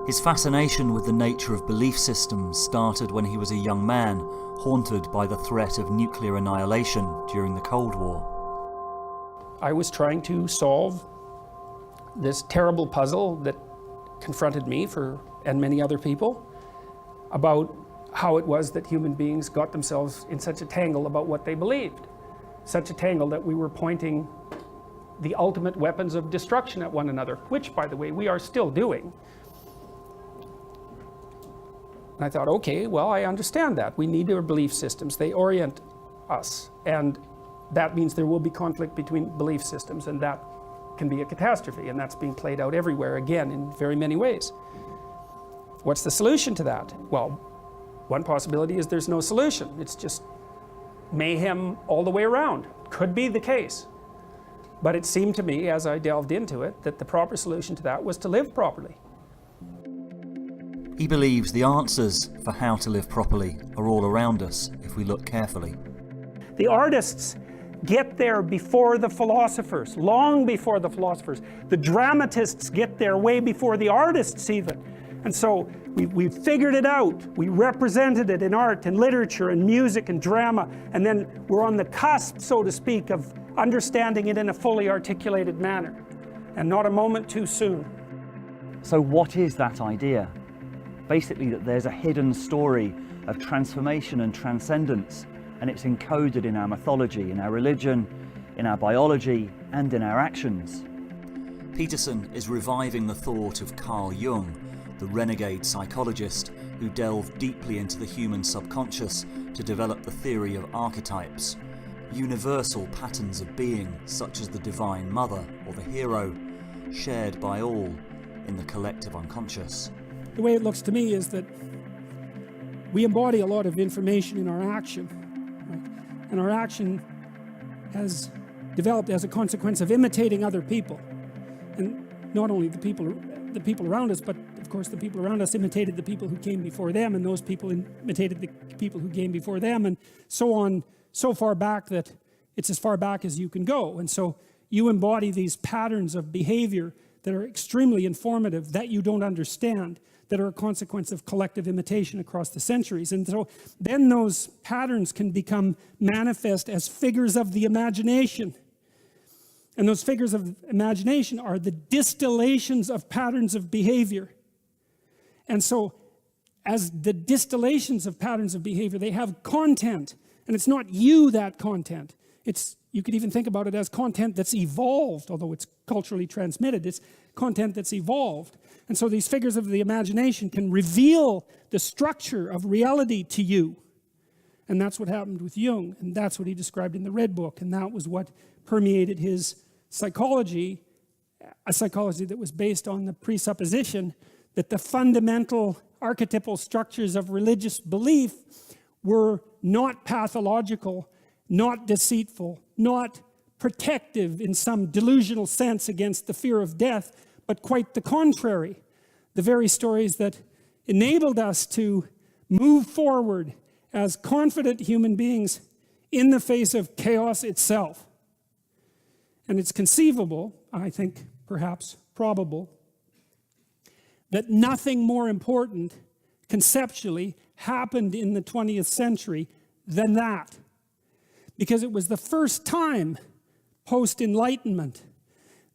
His fascination with the nature of belief systems started when he was a young man, haunted by the threat of nuclear annihilation during the Cold War. I was trying to solve this terrible puzzle that confronted me and many other people about how it was that human beings got themselves in such a tangle about what they believed. Such a tangle that we were pointing the ultimate weapons of destruction at one another, which, by the way, we are still doing. And I thought, okay, well, I understand that. We need our belief systems. They orient us. And that means there will be conflict between belief systems, and that can be a catastrophe. And that's being played out everywhere, again, in very many ways. What's the solution to that? Well, one possibility is there's no solution. It's just mayhem all the way around. Could be the case. But it seemed to me, as I delved into it, that the proper solution to that was to live properly. He believes the answers for how to live properly are all around us if we look carefully. The artists get there before the philosophers, long before the philosophers. The dramatists get there way before the artists even. And so we figured it out. We represented it in art and literature and music and drama, and then we're on the cusp, so to speak, of understanding it in a fully articulated manner, and not a moment too soon. So what is that idea? Basically that there's a hidden story of transformation and transcendence, and it's encoded in our mythology, in our religion, in our biology, and in our actions. Peterson is reviving the thought of Carl Jung, the renegade psychologist who delved deeply into the human subconscious to develop the theory of archetypes, universal patterns of being such as the Divine Mother or the hero, shared by all in the collective unconscious. The way it looks to me is that we embody a lot of information in our action, right? And our action has developed as a consequence of imitating other people. And not only the people around us, but of course the people around us imitated the people who came before them, and those people imitated the people who came before them, and so on, so far back that it's as far back as you can go. And so you embody these patterns of behavior that are extremely informative, that you don't understand, that are a consequence of collective imitation across the centuries. And so then those patterns can become manifest as figures of the imagination. And those figures of imagination are the distillations of patterns of behavior. And so as the distillations of patterns of behavior, they have content. And it's not you, that content. You could even think about it as content that's evolved, although it's culturally transmitted. It's content that's evolved. And so these figures of the imagination can reveal the structure of reality to you. And that's what happened with Jung, and that's what he described in the Red Book, and that was what permeated his psychology, a psychology that was based on the presupposition that the fundamental archetypal structures of religious belief were not pathological, not deceitful, not protective in some delusional sense against the fear of death, but quite the contrary. The very stories that enabled us to move forward as confident human beings in the face of chaos itself. And it's conceivable, I think perhaps probable, that nothing more important conceptually happened in the 20th century than that. Because it was the first time post-Enlightenment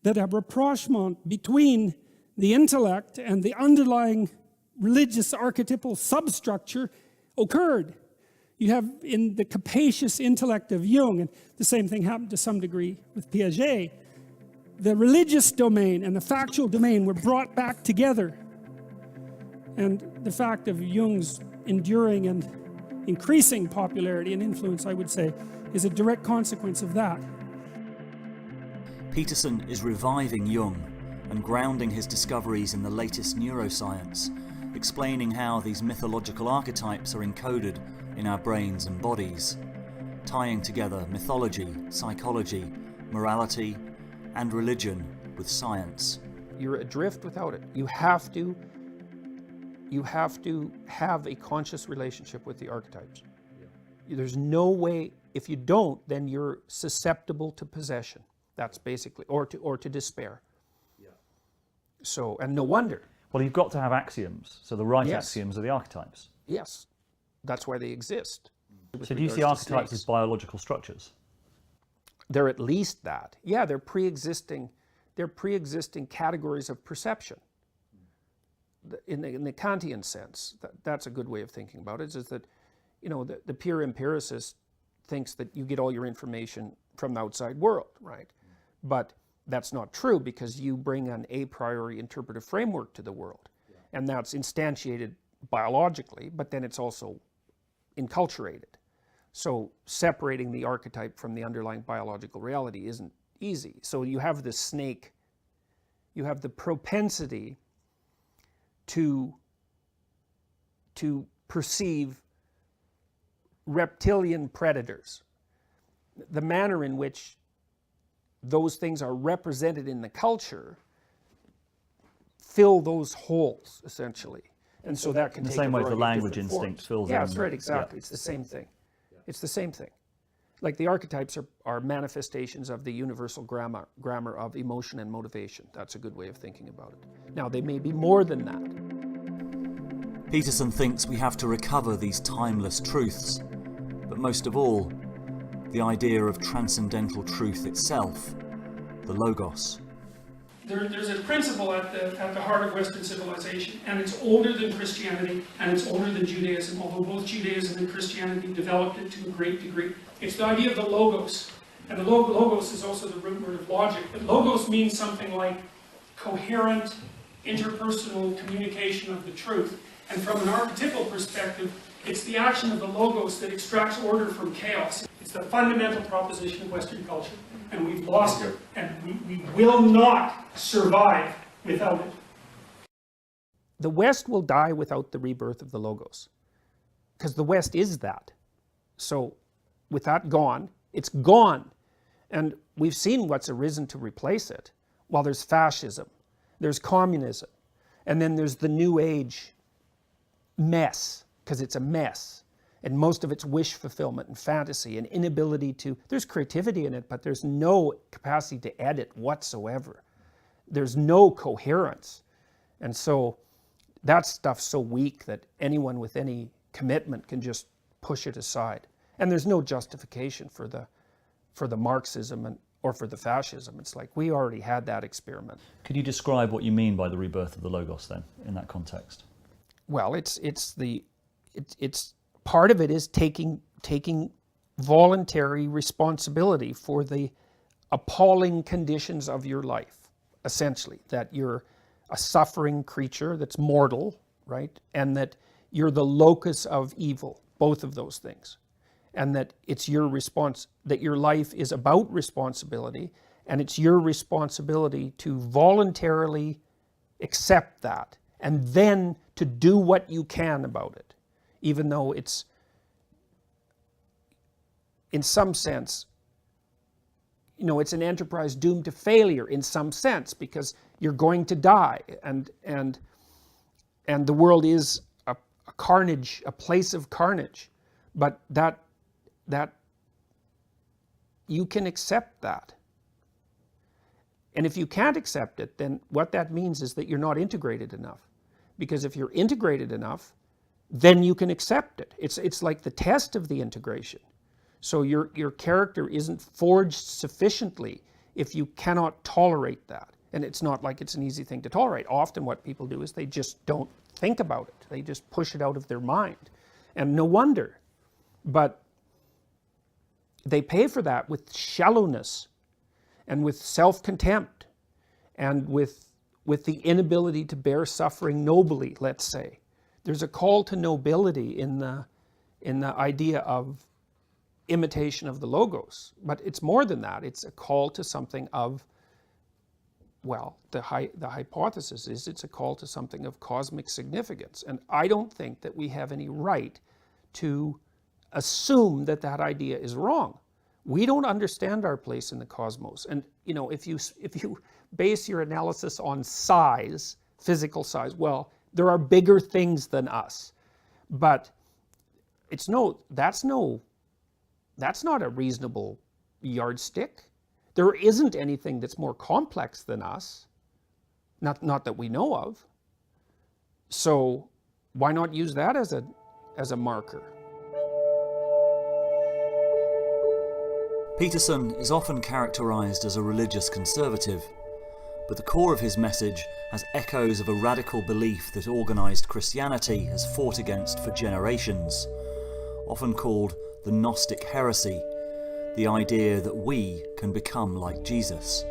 that a rapprochement between the intellect and the underlying religious archetypal substructure occurred. You have in the capacious intellect of Jung, and the same thing happened to some degree with Piaget, the religious domain and the factual domain were brought back together. And the fact of Jung's enduring and increasing popularity and influence, I would say, is a direct consequence of that. Peterson is reviving Jung and grounding his discoveries in the latest neuroscience, explaining how these mythological archetypes are encoded in our brains and bodies, tying together mythology, psychology, morality, and religion with science. You're adrift without it. You have to have a conscious relationship with the archetypes. Yeah. There's no way, if you don't, then you're susceptible to possession. That's basically, or to despair. Yeah. So, and no wonder. Well, you've got to have axioms. So the right Yes. axioms are the archetypes. Yes, that's why they exist. So do you see archetypes as biological structures? They're at least that. Yeah, they're pre-existing categories of perception. In the Kantian sense, that's a good way of thinking about it, is that, you know, the pure empiricist thinks that you get all your information from the outside world, right? But that's not true, because you bring an a priori interpretive framework to the world. And that's instantiated biologically, but then it's also enculturated. So separating the archetype from the underlying biological reality isn't easy. So you have the snake, you have the propensity to perceive reptilian predators. The manner in which those things are represented in the culture fill those holes, essentially. And so that can In the take same a way as the variety of language different instinct forms. fills Yeah, in that's the- right, exactly. yeah. It's the same thing. It's the same thing. Like the archetypes are manifestations of the universal grammar of emotion and motivation. That's a good way of thinking about it. Now, they may be more than that. Peterson thinks we have to recover these timeless truths, but most of all, the idea of transcendental truth itself, the Logos. There's a principle at the heart of Western civilization, and it's older than Christianity, and it's older than Judaism, although both Judaism and Christianity developed it to a great degree. It's the idea of the Logos. And the Logos is also the root word of logic. But Logos means something like coherent, interpersonal communication of the truth. And from an archetypal perspective, it's the action of the Logos that extracts order from chaos. It's the fundamental proposition of Western culture. And we've lost it, and we will not survive without it. The West will die without the rebirth of the Logos, because the West is that. So with that gone, it's gone. And we've seen what's arisen to replace it. Well, there's fascism, there's communism, and then there's the New Age mess, because it's a mess. And most of it's wish fulfillment and fantasy and inability to, there's creativity in it, but there's no capacity to edit whatsoever. There's no coherence. And so that stuff's so weak that anyone with any commitment can just push it aside. And there's no justification for the Marxism or for the fascism. It's like, we already had that experiment. Could you describe what you mean by the rebirth of the Logos then, in that context? Well, it's part of it is taking voluntary responsibility for the appalling conditions of your life, essentially, that you're a suffering creature that's mortal, right? And that you're the locus of evil, both of those things. And that it's your response, that your life is about responsibility, and it's your responsibility to voluntarily accept that, and then to do what you can about it. Even though it's, in some sense, you know, it's an enterprise doomed to failure in some sense, because you're going to die, and the world is a carnage, a place of carnage. But that you can accept that. And if you can't accept it, then what that means is that you're not integrated enough. Because if you're integrated enough, then you can accept it. It's like the test of the integration. So your character isn't forged sufficiently if you cannot tolerate that. And it's not like it's an easy thing to tolerate. Often what people do is they just don't think about it. They just push it out of their mind. And no wonder. But they pay for that with shallowness and with self-contempt and with the inability to bear suffering nobly, let's say. There's a call to nobility in the idea of imitation of the Logos, but it's more than that. It's a call to something of, well, the hypothesis is it's a call to something of cosmic significance. And I don't think that we have any right to assume that that idea is wrong. We don't understand our place in the cosmos. And you know, if you base your analysis on size, physical size, well, there are bigger things than us. But that's not a reasonable yardstick. There isn't anything that's more complex than us, not that we know of. So why not use that as a marker? Peterson is often characterised as a religious conservative, but the core of his message has echoes of a radical belief that organised Christianity has fought against for generations, often called the Gnostic heresy, the idea that we can become like Jesus.